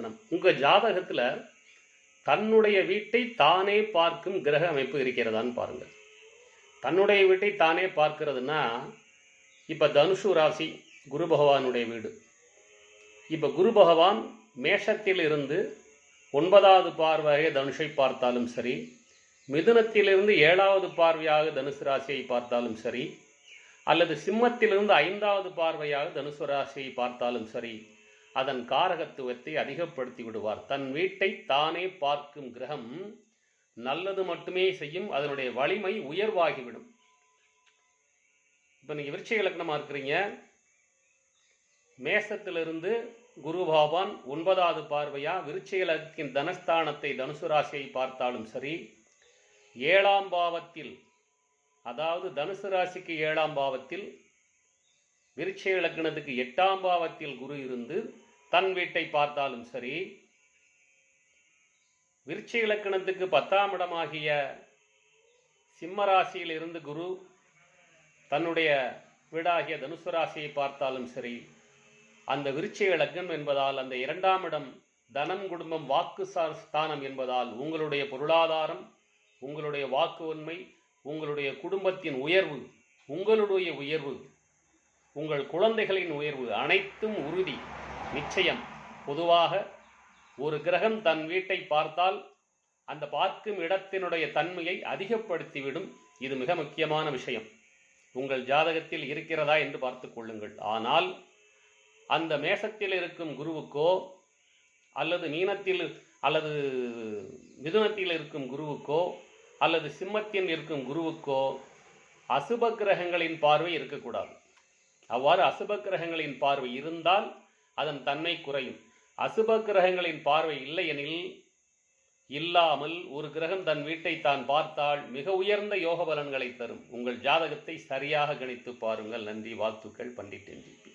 லக்னம். உங்க ஜாதகத்துல தன்னுடைய வீட்டை தானே பார்க்கும் கிரக அமைப்பு இருக்கிறதான்னு பாருங்க. தன்னுடைய வீட்டை தானே பார்க்கிறதுனா, இப்ப தனுசு ராசி குரு பகவானுடைய வீடு. இப்ப குரு பகவான் மேஷத்தில் இருந்து 9வது பார்வையாக தனுஷை பார்த்தாலும் சரி, மிதுனத்திலிருந்து 7வது பார்வையாக தனுசு ராசியை பார்த்தாலும் சரி, அல்லது சிம்மத்திலிருந்து 5வது பார்வையாக தனுசு ராசியை பார்த்தாலும் சரி, அதன் காரகத்துவத்தை அதிகப்படுத்தி விடுவார். தன் வீட்டை தானே பார்க்கும் கிரகம் நல்லது மட்டுமே செய்யும், அதனுடைய வலிமை உயர்வாகிவிடும். இப்போ நீங்கள் விருச்சிக லக்னமாக இருக்கிறீங்க, மேசத்திலிருந்து குரு பகவான் 9வது பார்வையா விருச்சிக லக்னத்தின் தனஸ்தானத்தை தனுசு ராசியை பார்த்தாலும் சரி, 7ஆம் பாவத்தில், அதாவது தனுசு ராசிக்கு 7ஆம் பாவத்தில், விருச்சிக லக்னத்துக்கு 8ஆம் பாவத்தில் குரு இருந்து தன் வீட்டை பார்த்தாலும் சரி, விருச்சிக லக்னத்துக்கு 10ஆம் இடமாகிய சிம்ம ராசியில் இருந்து குரு தன்னுடைய வீடாகிய தனுசு ராசியை பார்த்தாலும் சரி, அந்த விருச்சிக லக்னம் என்பதால் அந்த 2ஆம் இடம் தனம் குடும்பம் வாக்கு ஸ்தானம் என்பதால் உங்களுடைய பொருளாதாரம், உங்களுடைய வாக்கு உண்மை, உங்களுடைய குடும்பத்தின் உயர்வு, உங்களுடைய உயர்வு, உங்கள் குழந்தைகளின் உயர்வு அனைத்தும் உறுதி, நிச்சயம். பொதுவாக ஒரு கிரகம் தன் வீட்டை பார்த்தால் அந்த பார்க்கும் இடத்தினுடைய தன்மையை அதிகப்படுத்திவிடும். இது மிக முக்கியமான விஷயம். உங்கள் ஜாதகத்தில் இருக்கிறதா என்று பார்த்து கொள்ளுங்கள். ஆனால் அந்த மேஷத்தில் இருக்கும் குருவுக்கோ அல்லது மீனத்தில் அல்லது மிதுனத்தில் இருக்கும் குருவுக்கோ அல்லது சிம்மத்தில் இருக்கும் குருவுக்கோ அசுப கிரகங்களின் பார்வை இருக்கக்கூடாது. அவ்வாறு அசுப கிரகங்களின் பார்வை இருந்தால் அதன் தன்மை குறையும். அசுப கிரகங்களின் பார்வை இல்லை எனில், இல்லாமல் ஒரு கிரகம் தன் வீட்டை தான் பார்த்தால் மிக உயர்ந்த யோக பலன்களை தரும். உங்கள் ஜாதகத்தை சரியாக கணித்து பாருங்கள். நன்றி, வாழ்த்துக்கள். பண்டிட் NGP.